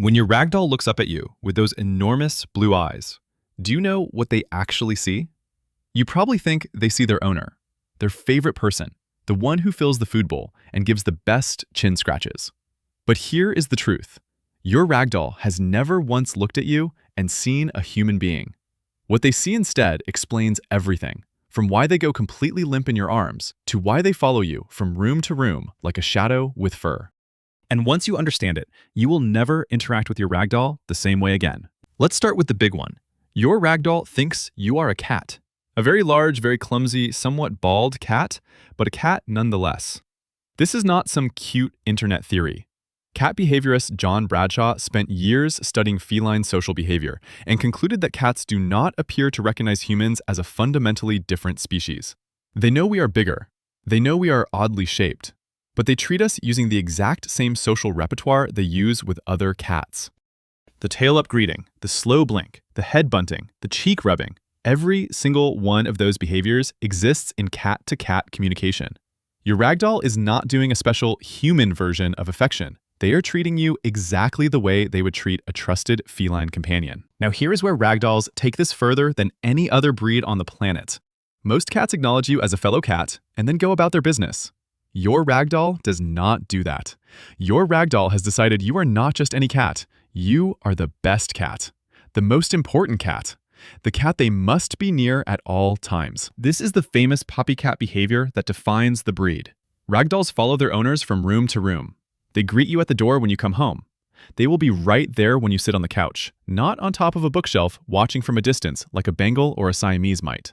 When your ragdoll looks up at you with those enormous blue eyes, do you know what they actually see? You probably think they see their owner, their favorite person, the one who fills the food bowl and gives the best chin scratches. But here is the truth. Your ragdoll has never once looked at you and seen a human being. What they see instead explains everything, from why they go completely limp in your arms to why they follow you from room to room like a shadow with fur. And once you understand it, you will never interact with your ragdoll the same way again. Let's start with the big one. Your ragdoll thinks you are a cat. A very large, very clumsy, somewhat bald cat, but a cat nonetheless. This is not some cute internet theory. Cat behaviorist John Bradshaw spent years studying feline social behavior and concluded that cats do not appear to recognize humans as a fundamentally different species. They know we are bigger. They know we are oddly shaped. But they treat us using the exact same social repertoire they use with other cats. The tail-up greeting, the slow blink, the head bunting, the cheek rubbing, every single one of those behaviors exists in cat-to-cat communication. Your ragdoll is not doing a special human version of affection. They are treating you exactly the way they would treat a trusted feline companion. Now here is where ragdolls take this further than any other breed on the planet. Most cats acknowledge you as a fellow cat and then go about their business. Your ragdoll does not do that. Your ragdoll has decided you are not just any cat. You are the best cat, the most important cat, the cat they must be near at all times. This is the famous puppy cat behavior that defines the breed. Ragdolls follow their owners from room to room. They greet you at the door when you come home. They will be right there when you sit on the couch, not on top of a bookshelf watching from a distance like a Bengal or a Siamese might.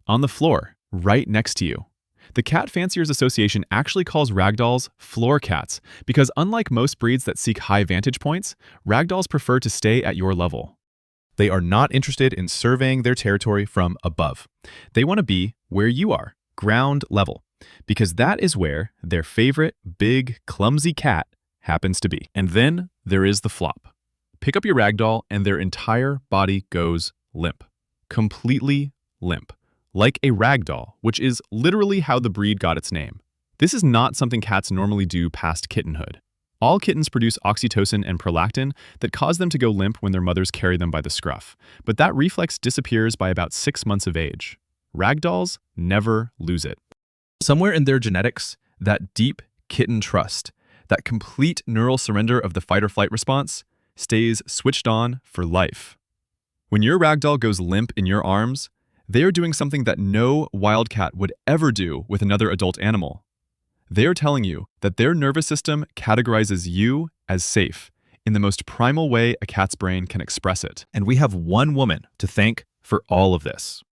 On the floor, right next to you. The Cat Fanciers Association actually calls ragdolls floor cats because unlike most breeds that seek high vantage points, ragdolls prefer to stay at your level. They are not interested in surveying their territory from above. They want to be where you are, ground level, because that is where their favorite big, clumsy cat happens to be. And then there is the flop. Pick up your ragdoll and their entire body goes limp. Completely limp. Like a ragdoll, which is literally how the breed got its name. This is not something cats normally do past kittenhood. All kittens produce oxytocin and prolactin that cause them to go limp when their mothers carry them by the scruff, but that reflex disappears by about 6 months of age. Ragdolls never lose it. Somewhere in their genetics, that deep kitten trust, that complete neural surrender of the fight or flight response, stays switched on for life. When your ragdoll goes limp in your arms, they are doing something that no wildcat would ever do with another adult animal. They are telling you that their nervous system categorizes you as safe in the most primal way a cat's brain can express it. And we have one woman to thank for all of this.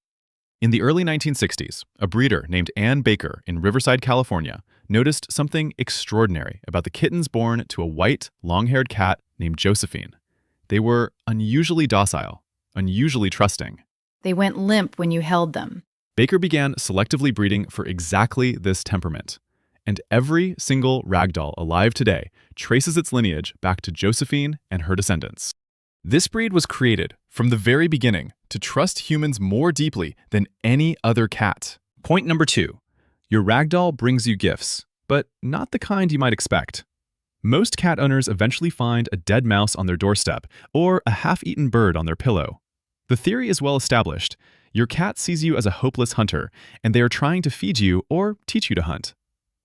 In the early 1960s, a breeder named Ann Baker in Riverside, California, noticed something extraordinary about the kittens born to a white, long-haired cat named Josephine. They were unusually docile, unusually trusting. They went limp when you held them. Baker began selectively breeding for exactly this temperament. And every single ragdoll alive today traces its lineage back to Josephine and her descendants. This breed was created from the very beginning to trust humans more deeply than any other cat. Point number 2. Your ragdoll brings you gifts, but not the kind you might expect. Most cat owners eventually find a dead mouse on their doorstep or a half-eaten bird on their pillow. The theory is well established. Your cat sees you as a hopeless hunter, and they are trying to feed you or teach you to hunt.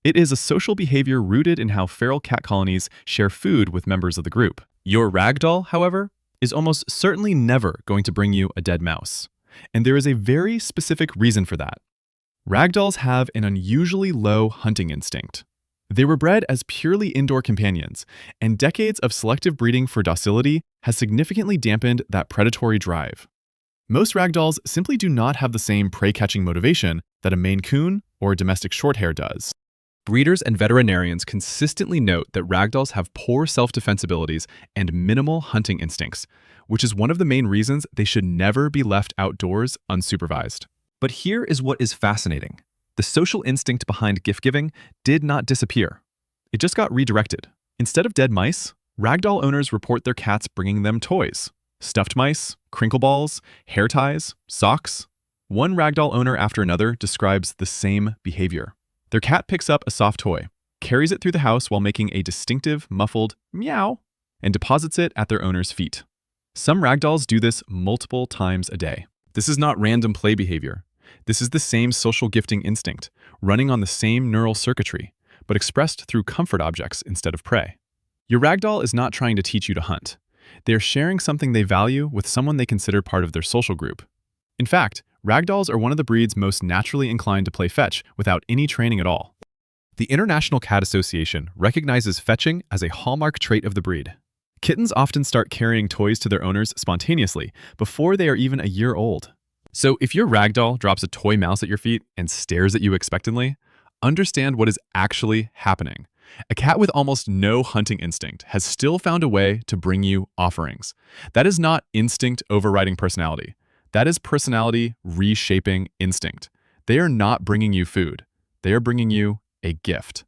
It is a social behavior rooted in how feral cat colonies share food with members of the group. Your ragdoll, however, is almost certainly never going to bring you a dead mouse. And there is a very specific reason for that. Ragdolls have an unusually low hunting instinct. They were bred as purely indoor companions, and decades of selective breeding for docility has significantly dampened that predatory drive. Most ragdolls simply do not have the same prey-catching motivation that a Maine Coon or a domestic shorthair does. Breeders and veterinarians consistently note that ragdolls have poor self-defense abilities and minimal hunting instincts, which is one of the main reasons they should never be left outdoors unsupervised. But here is what is fascinating. The social instinct behind gift-giving did not disappear. It just got redirected. Instead of dead mice, ragdoll owners report their cats bringing them toys. Stuffed mice, crinkle balls, hair ties, socks. One ragdoll owner after another describes the same behavior. Their cat picks up a soft toy, carries it through the house while making a distinctive, muffled meow, and deposits it at their owner's feet. Some ragdolls do this multiple times a day. This is not random play behavior. This is the same social gifting instinct, running on the same neural circuitry, but expressed through comfort objects instead of prey. Your ragdoll is not trying to teach you to hunt. They are sharing something they value with someone they consider part of their social group. In fact, ragdolls are one of the breeds most naturally inclined to play fetch without any training at all. The International Cat Association recognizes fetching as a hallmark trait of the breed. Kittens often start carrying toys to their owners spontaneously before they are even a year old. So if your ragdoll drops a toy mouse at your feet and stares at you expectantly, understand what is actually happening. A cat with almost no hunting instinct has still found a way to bring you offerings. That is not instinct overriding personality. That is personality reshaping instinct. They are not bringing you food. They are bringing you a gift.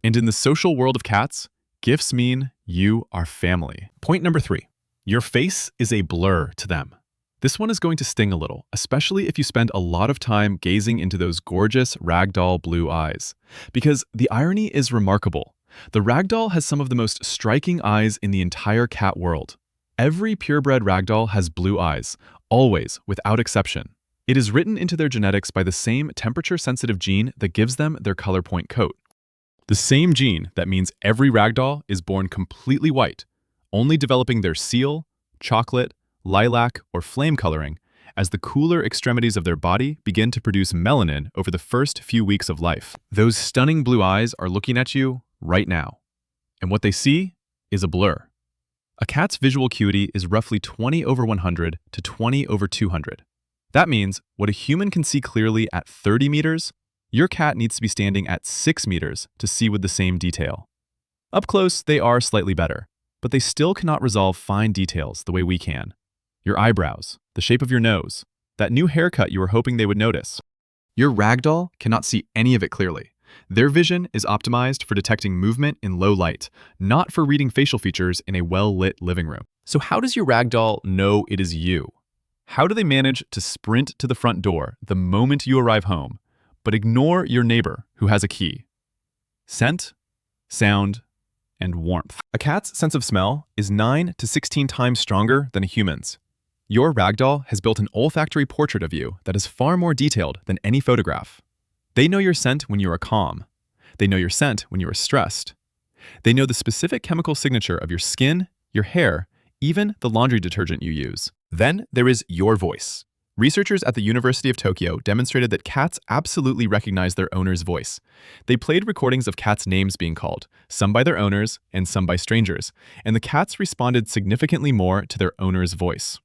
And in the social world of cats, gifts mean you are family. Point number 3. Your face is a blur to them. This one is going to sting a little, especially if you spend a lot of time gazing into those gorgeous ragdoll blue eyes. Because the irony is remarkable. The ragdoll has some of the most striking eyes in the entire cat world. Every purebred ragdoll has blue eyes, always, without exception. It is written into their genetics by the same temperature-sensitive gene that gives them their color point coat. The same gene that means every ragdoll is born completely white, only developing their seal, chocolate, lilac, or flame coloring as the cooler extremities of their body begin to produce melanin over the first few weeks of life. Those stunning blue eyes are looking at you right now, and what they see is a blur. A cat's visual acuity is roughly 20/100 to 20/200. That means what a human can see clearly at 30 meters, your cat needs to be standing at 6 meters to see with the same detail. Up close, they are slightly better, but they still cannot resolve fine details the way we can. Your eyebrows, the shape of your nose, that new haircut you were hoping they would notice. Your ragdoll cannot see any of it clearly. Their vision is optimized for detecting movement in low light, not for reading facial features in a well-lit living room. So how does your ragdoll know it is you? How do they manage to sprint to the front door the moment you arrive home, but ignore your neighbor who has a key? Scent, sound, and warmth. A cat's sense of smell is 9 to 16 times stronger than a human's. Your ragdoll has built an olfactory portrait of you that is far more detailed than any photograph. They know your scent when you are calm. They know your scent when you are stressed. They know the specific chemical signature of your skin, your hair, even the laundry detergent you use. Then there is your voice. Researchers at the University of Tokyo demonstrated that cats absolutely recognize their owner's voice. They played recordings of cats' names being called, some by their owners and some by strangers, and the cats responded significantly more to their owner's voice.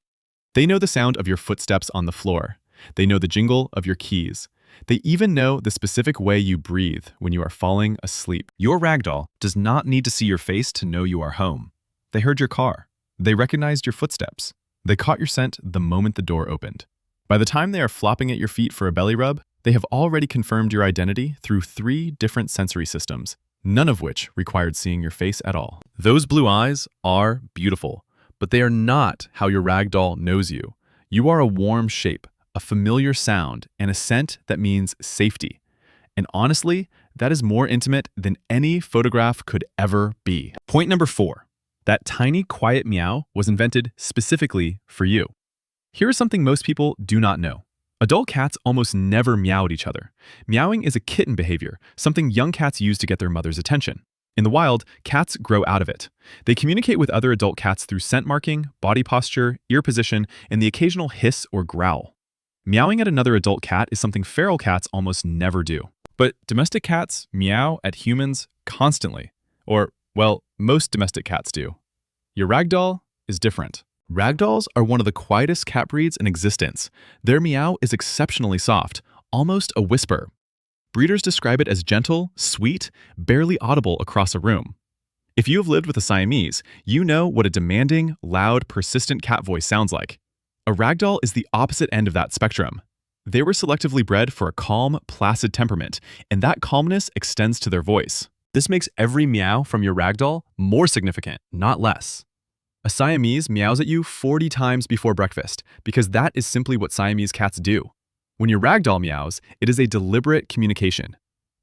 They know the sound of your footsteps on the floor. They know the jingle of your keys. They even know the specific way you breathe when you are falling asleep. Your ragdoll does not need to see your face to know you are home. They heard your car. They recognized your footsteps. They caught your scent the moment the door opened. By the time they are flopping at your feet for a belly rub, they have already confirmed your identity through 3 different sensory systems, none of which required seeing your face at all. Those blue eyes are beautiful, but they are not how your ragdoll knows you. You are a warm shape, a familiar sound, and a scent that means safety. And honestly, that is more intimate than any photograph could ever be. Point number 4. That tiny, quiet meow was invented specifically for you. Here is something most people do not know. Adult cats almost never meow at each other. Meowing is a kitten behavior, something young cats use to get their mother's attention. In the wild, cats grow out of it. They communicate with other adult cats through scent marking, body posture, ear position, and the occasional hiss or growl. Meowing at another adult cat is something feral cats almost never do. But domestic cats meow at humans constantly. Or, well, most domestic cats do. Your ragdoll is different. Ragdolls are one of the quietest cat breeds in existence. Their meow is exceptionally soft, almost a whisper. Breeders describe it as gentle, sweet, barely audible across a room. If you have lived with a Siamese, you know what a demanding, loud, persistent cat voice sounds like. A ragdoll is the opposite end of that spectrum. They were selectively bred for a calm, placid temperament, and that calmness extends to their voice. This makes every meow from your ragdoll more significant, not less. A Siamese meows at you 40 times before breakfast, because that is simply what Siamese cats do. When your ragdoll meows, it is a deliberate communication.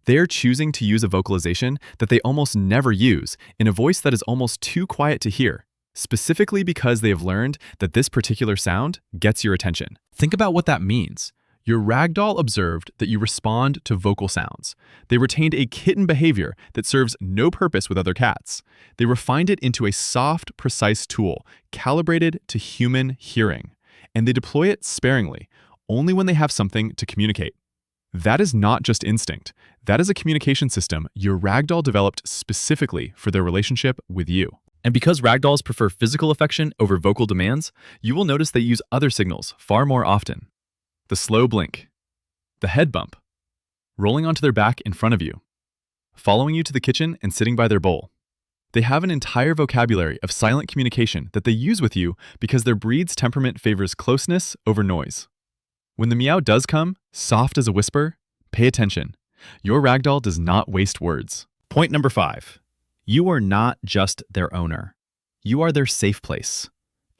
They're choosing to use a vocalization that they almost never use in a voice that is almost too quiet to hear, specifically because they have learned that this particular sound gets your attention. Think about what that means. Your ragdoll observed that you respond to vocal sounds. They retained a kitten behavior that serves no purpose with other cats. They refined it into a soft, precise tool, calibrated to human hearing. And they deploy it sparingly, only when they have something to communicate. That is not just instinct. That is a communication system your ragdoll developed specifically for their relationship with you. And because ragdolls prefer physical affection over vocal demands, you will notice they use other signals far more often. The slow blink, the head bump, rolling onto their back in front of you, following you to the kitchen and sitting by their bowl. They have an entire vocabulary of silent communication that they use with you because their breed's temperament favors closeness over noise. When the meow does come, soft as a whisper, pay attention. Your ragdoll does not waste words. Point number 5. You are not just their owner. You are their safe place.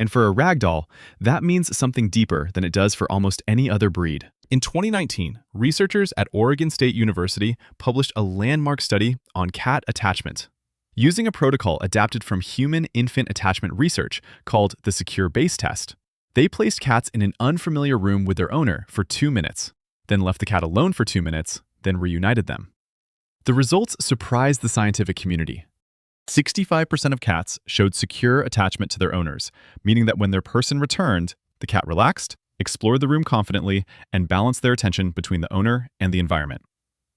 And for a ragdoll, that means something deeper than it does for almost any other breed. In 2019, researchers at Oregon State University published a landmark study on cat attachment. Using a protocol adapted from human-infant attachment research called the Secure Base Test, they placed cats in an unfamiliar room with their owner for 2 minutes, then left the cat alone for 2 minutes, then reunited them. The results surprised the scientific community. 65% of cats showed secure attachment to their owners, meaning that when their person returned, the cat relaxed, explored the room confidently, and balanced their attention between the owner and the environment.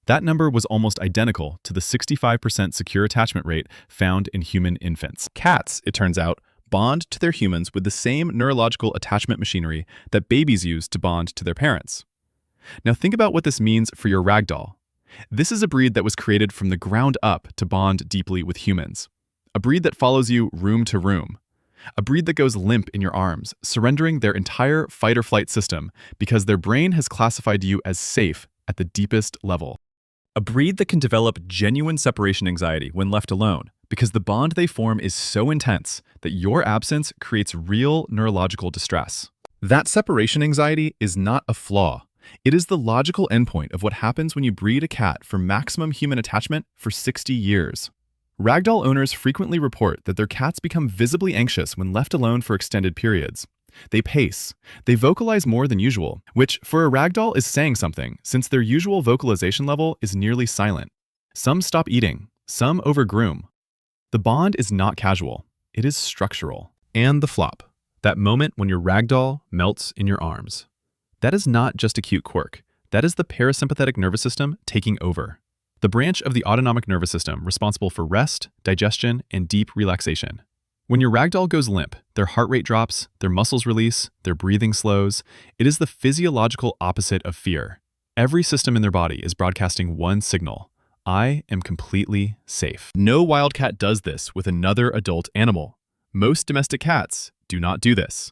That number was almost identical to the 65% secure attachment rate found in human infants. Cats, it turns out, bond to their humans with the same neurological attachment machinery that babies use to bond to their parents. Now think about what this means for your ragdoll. This is a breed that was created from the ground up to bond deeply with humans. A breed that follows you room to room. A breed that goes limp in your arms, surrendering their entire fight-or-flight system because their brain has classified you as safe at the deepest level. A breed that can develop genuine separation anxiety when left alone because the bond they form is so intense that your absence creates real neurological distress. That separation anxiety is not a flaw. It is the logical endpoint of what happens when you breed a cat for maximum human attachment for 60 years. Ragdoll owners frequently report that their cats become visibly anxious when left alone for extended periods. They pace. They vocalize more than usual, which for a ragdoll is saying something since their usual vocalization level is nearly silent. Some stop eating. Some overgroom. The bond is not casual. It is structural. And the flop. That moment when your ragdoll melts in your arms. That is not just a cute quirk. That is the parasympathetic nervous system taking over. The branch of the autonomic nervous system responsible for rest, digestion, and deep relaxation. When your ragdoll goes limp, their heart rate drops, their muscles release, their breathing slows. It is the physiological opposite of fear. Every system in their body is broadcasting one signal. I am completely safe. No wild cat does this with another adult animal. Most domestic cats do not do this.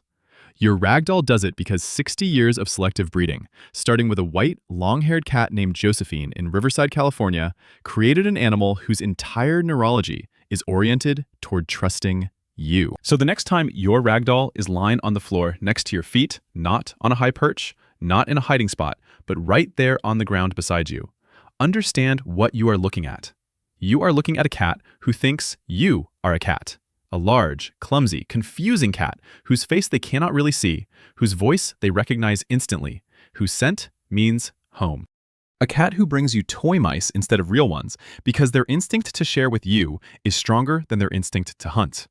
Your ragdoll does it because 60 years of selective breeding, starting with a white, long-haired cat named Josephine in Riverside, California, created an animal whose entire neurology is oriented toward trusting you. So the next time your ragdoll is lying on the floor next to your feet, not on a high perch, not in a hiding spot, but right there on the ground beside you, understand what you are looking at. You are looking at a cat who thinks you are a cat. A large, clumsy, confusing cat whose face they cannot really see, whose voice they recognize instantly, whose scent means home. A cat who brings you toy mice instead of real ones because their instinct to share with you is stronger than their instinct to hunt.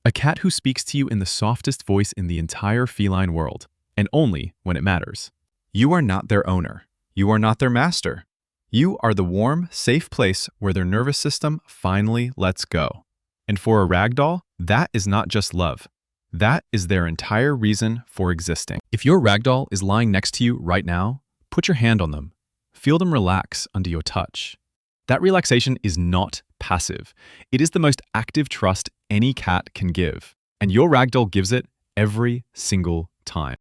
A cat who speaks to you in the softest voice in the entire feline world, and only when it matters. You are not their owner. You are not their master. You are the warm, safe place where their nervous system finally lets go. And for a ragdoll, that is not just love. That is their entire reason for existing. If your ragdoll is lying next to you right now, put your hand on them. Feel them relax under your touch. That relaxation is not passive. It is the most active trust any cat can give. And your ragdoll gives it every single time.